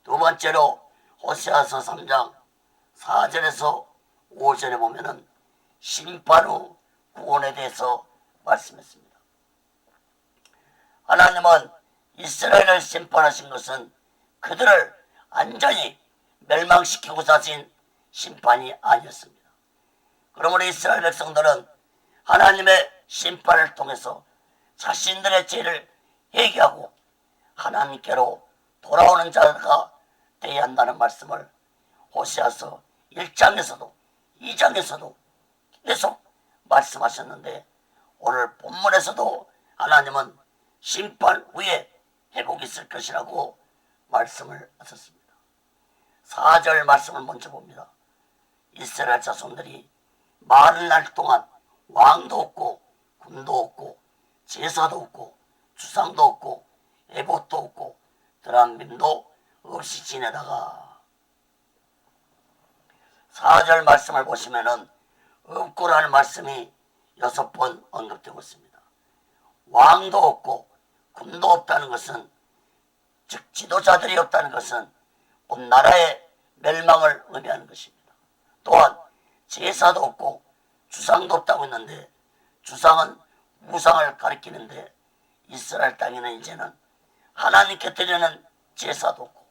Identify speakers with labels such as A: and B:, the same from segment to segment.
A: 두 번째로 호세아서 3장 4절에서 5절에 보면은 심판 후 구원에 대해서 말씀했습니다. 하나님은 이스라엘을 심판하신 것은 그들을 완전히 멸망시키고자 하신 심판이 아니었습니다. 그러므로 이스라엘 백성들은 하나님의 심판을 통해서 자신들의 죄를 회개하고 하나님께로 돌아오는 자가 되어야 한다는 말씀을 호세아서 1장에서도 2장에서도 계속 말씀하셨는데, 오늘 본문에서도 하나님은 심판 후에 회복이 있을 것이라고 말씀을 하셨습니다. 4절 말씀을 먼저 봅니다. 이스라엘 자손들이 많은 날 동안 왕도 없고 군도 없고 제사도 없고 주상도 없고 에봇도 없고 드람빔도 없이 지내다가, 4절 말씀을 보시면은 없고라는 말씀이 6번 언급되고 있습니다. 왕도 없고 군도 없다는 것은, 즉 지도자들이 없다는 것은 곧 나라의 멸망을 의미하는 것입니다. 또한 제사도 없고 주상도 없다고 했는데, 주상은 우상을 가리키는데 이스라엘 땅에는 이제는 하나님께 드리는 제사도 없고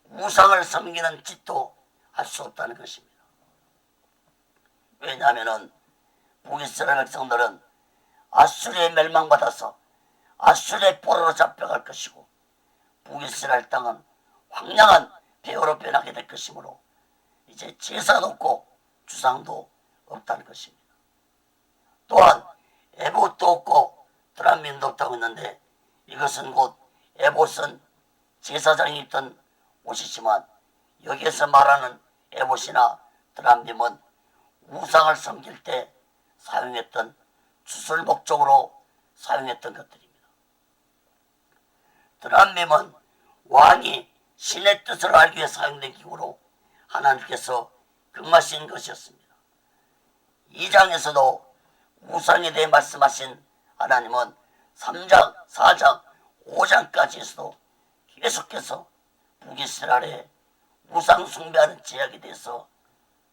A: 우상을 섬기는 짓도 할 수 없다는 것입니다. 왜냐하면 북이스라엘 백성들은 아수르에 멸망받아서 아수르의 포로로 잡혀갈 것이고, 북이스라엘 땅은 황량한 배후로 변하게 될 것이므로 이제 제사도 없고 주상도 없다는 것입니다. 또한 에봇도 없고 드람빔도 없다고 했는데, 이것은 곧 에봇은 제사장이 입던 옷이지만 여기에서 말하는 에봇이나 드람빔은 우상을 섬길 때 사용했던 주술 목적으로 사용했던 것들입니다. 드람빔은 왕이 신의 뜻을 알기 위해 사용된 기구로 하나님께서 금하신 것이었습니다. 2장에서도 우상에 대해 말씀하신 하나님은 3장, 4장, 5장까지에서도 계속해서 북이스라엘의 우상 숭배하는 죄악에 대해서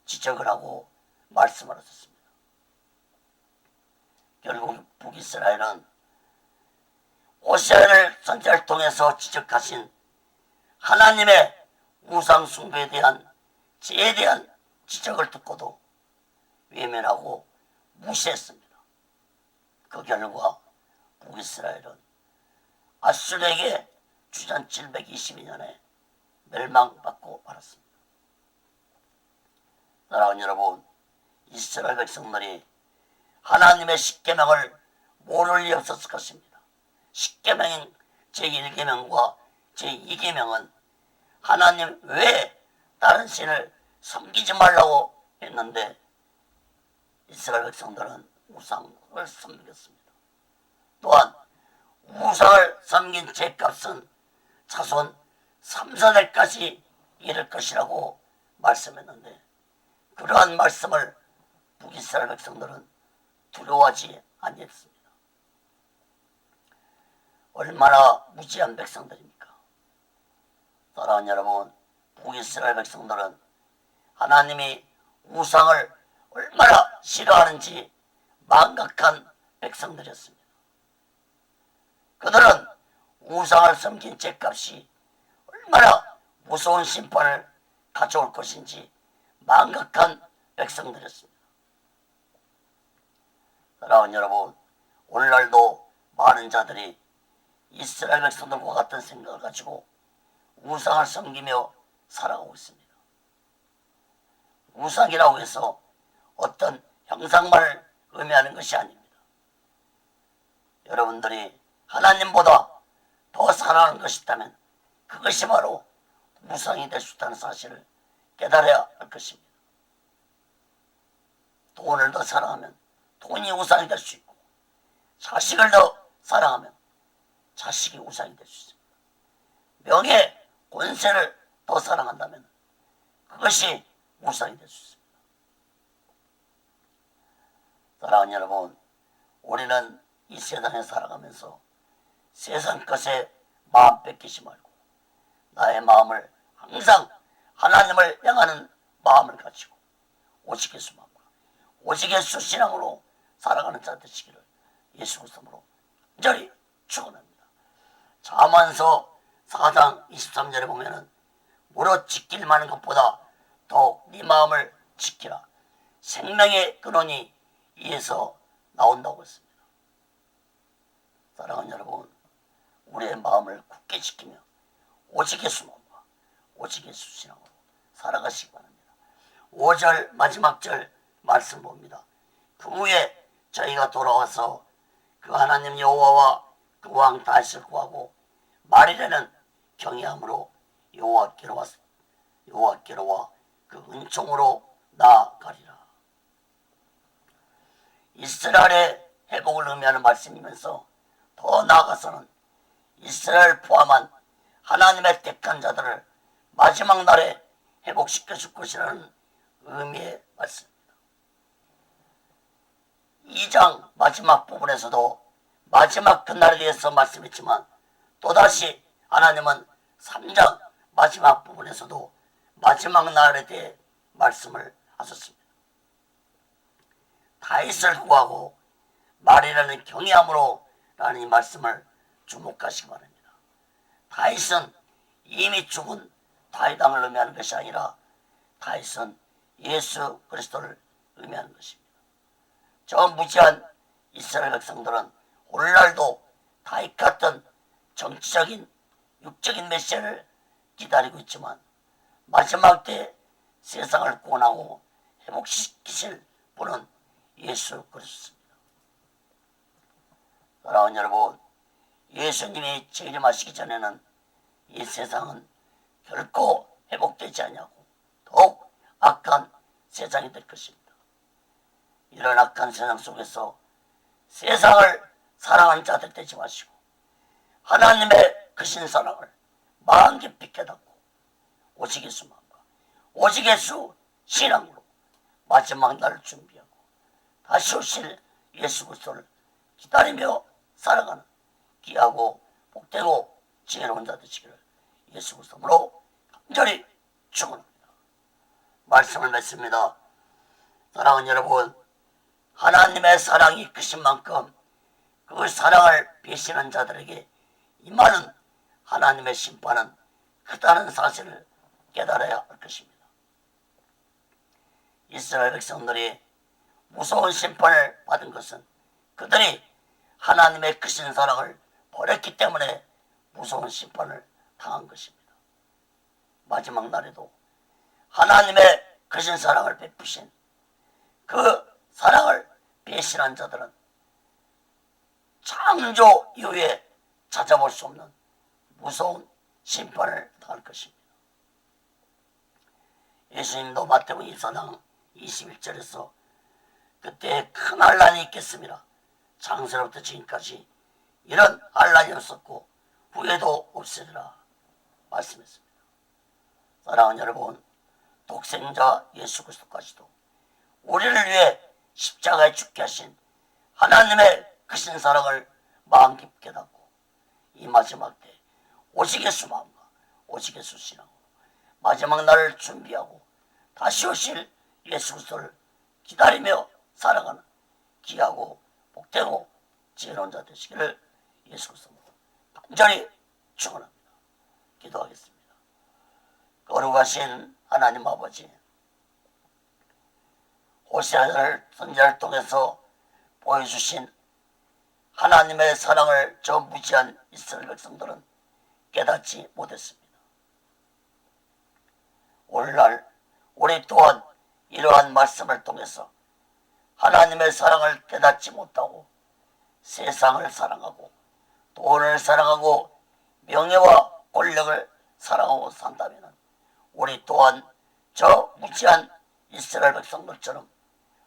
A: 지적을 하고 말씀을 하셨습니다. 결국 북이스라엘은 호세아를 선지자를 통해서 지적하신 하나님의 우상 숭배에 대한 죄에 대한 지적을 듣고도 외면하고 무시했습니다. 그 결과 북이스라엘은 아수르에게 주전 722년에 멸망받고 말았습니다. 사랑하는 여러분, 이스라엘 백성들이 하나님의 십계명을 모를 리 없었을 것입니다. 십계명인 제1계명과 제2계명은 하나님 외에 다른 신을 섬기지 말라고 했는데, 이스라엘 백성들은 우상을 섬겼습니다. 또한 우상을 섬긴 죄값은 자손 3세대까지 이를 것이라고 말씀했는데, 그러한 말씀을 북이스라엘 백성들은 두려워하지 아니했습니다. 얼마나 무지한 백성들입니까? 사랑하는 여러분, 북이스라엘 백성들은 하나님이 우상을 얼마나 싫어하는지 망각한 백성들이었습니다. 그들은 우상을 섬긴 죄값이 얼마나 무서운 심판을 가져올 것인지 망각한 백성들이었습니다. 사랑하는 여러분, 오늘날도 많은 자들이 이스라엘 백성들과 같은 생각을 가지고 우상을 섬기며 살아가고 있습니다. 우상이라고 해서 어떤 형상만을 의미하는 것이 아닙니다. 여러분들이 하나님보다 더 사랑하는 것이 있다면 그것이 바로 우상이 될 수 있다는 사실을 깨달아야 할 것입니다. 돈을 더 사랑하면 돈이 우상이 될 수 있고, 자식을 더 사랑하면 자식이 우상이 될 수 있습니다. 명예, 권세를 더 사랑한다면 그것이 우상이 될 수 있습니다. 사랑하는 여러분, 우리는 이 세상에 살아가면서 세상 것에 마음 뺏기지 말고 나의 마음을 항상 하나님을 향하는 마음을 가지고 오직 예수 마음과 오직 예수 신앙으로 살아가는 자 되시기를 예수 그리스도로 간절히 축원합니다. 잠언서 4장 23절에 보면은 무릇 지킬만한 것보다 더욱 네 마음을 지키라. 생명의 근원이 이에서 나온다고 했습니다. 사랑하는 여러분, 우리의 마음을 굳게 지키며 오직 예수 마음과 오직 예수 신앙으로 살아가시기 바랍니다. 5절 마지막 절 말씀 봅니다. 그 후에 저희가 돌아와서 그 하나님 여호와와 그 왕 다윗을 구하고 말일에는 경외함으로 여호와께로와 그 은총으로 나아가리라. 이스라엘의 회복을 의미하는 말씀이면서 더 나아가서는 이스라엘 포함한 하나님의 택한 자들을 마지막 날에 회복시켜 줄 것이라는 의미의 말씀입니다. 2장 마지막 부분에서도 마지막 그날에 대해서 말씀했지만 또다시 하나님은 3장 마지막 부분에서도 마지막 날에 대해 말씀을 하셨습니다. 다윗을 구하고 말이라는 경외함으로 라는 이 말씀을 주목하시기 바랍니다. 다윗은 이미 죽은 다윗 왕을 의미하는 것이 아니라 다윗은 예수 그리스도를 의미하는 것입니다. 저 무지한 이스라엘 백성들은 오늘날도 다윗 같은 정치적인 육적인 메시아를 기다리고 있지만 마지막 때 세상을 구원하고 회복시키실 분은 예수 그리스도입니다. 사랑하는 여러분, 예수님이 재림하시기 전에는 이 세상은 결코 회복되지 않냐고 더욱 악한 세상이 될 것입니다. 이런 악한 세상 속에서 세상을 사랑하는 자들 되지 마시고 하나님의 크신 사랑을 마음 깊이 깨닫고 오직 예수 마음과 오직 예수 신앙으로 마지막 날을 준비하고 다시 오실 예수 그리스도를 기다리며 살아가는 귀하고 복되고 지혜로운 자 되시기를 예수 그리스도로 간절히 축원합니다. 말씀을 맺습니다. 사랑하는 여러분, 하나님의 사랑이 크신 만큼 그 사랑을 배신한 자들에게 임하는 하나님의 심판은 크다는 사실을 깨달아야 할 것입니다. 이스라엘 백성들이 무서운 심판을 받은 것은 그들이 하나님의 크신 사랑을 버렸기 때문에 무서운 심판을 당한 것입니다. 마지막 날에도 하나님의 크신 사랑을 베푸신 그 사랑을 배신한 자들은 창조 이후에 찾아볼 수 없는 무서운 심판을 당할 것입니다. 예수님도 마태복음 24장 21절에서 그때 큰 환란이 있겠습니다. 창세로부터 지금까지 이런 환란이 없었고 후에도 없으리라 말씀했습니다. 사랑하는 여러분, 독생자 예수 그리스도까지도 우리를 위해 십자가에 죽게 하신 하나님의 크신 사랑을 마음 깊게 깨닫고 이 마지막 때 오직 예수 마음과 오직 예수 신앙으로 마지막 날을 준비하고 다시 오실 예수 그리스도를 기다리며 살아가는 귀하고 복되고 지혜로운 자 되시기를 예수 그리스도로 간절히 축원합니다. 기도하겠습니다. 거룩하신 하나님 아버지, 호세아를 선지자를 통해서 보여주신 하나님의 사랑을 저 무지한 이스라엘 백성들은 깨닫지 못했습니다. 오늘날 우리 또한 이러한 말씀을 통해서 하나님의 사랑을 깨닫지 못하고 세상을 사랑하고 돈을 사랑하고 명예와 권력을 사랑하고 산다면 우리 또한 저 무지한 이스라엘 백성들처럼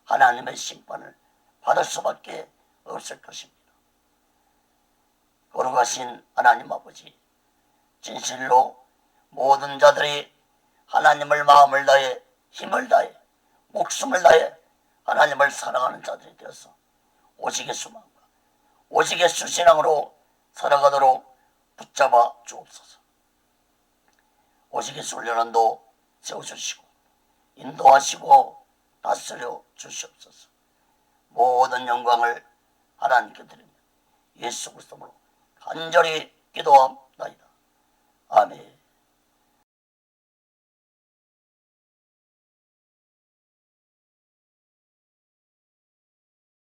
A: 하나님의 심판을 받을 수밖에 없을 것입니다. 거룩하신 하나님 아버지, 진실로 모든 자들이 하나님을 마음을 다해 힘을 다해 목숨을 다해 하나님을 사랑하는 자들이 되어서 오직 예수 마음과 오직 예수 신앙으로 살아가도록 붙잡아 주옵소서. 오시기스 훈련원도 세워주시고 인도하시고 다스려 주시옵소서. 모든 영광을 하나님께 드리며 예수 그리스도로 간절히 기도합니다. 아멘.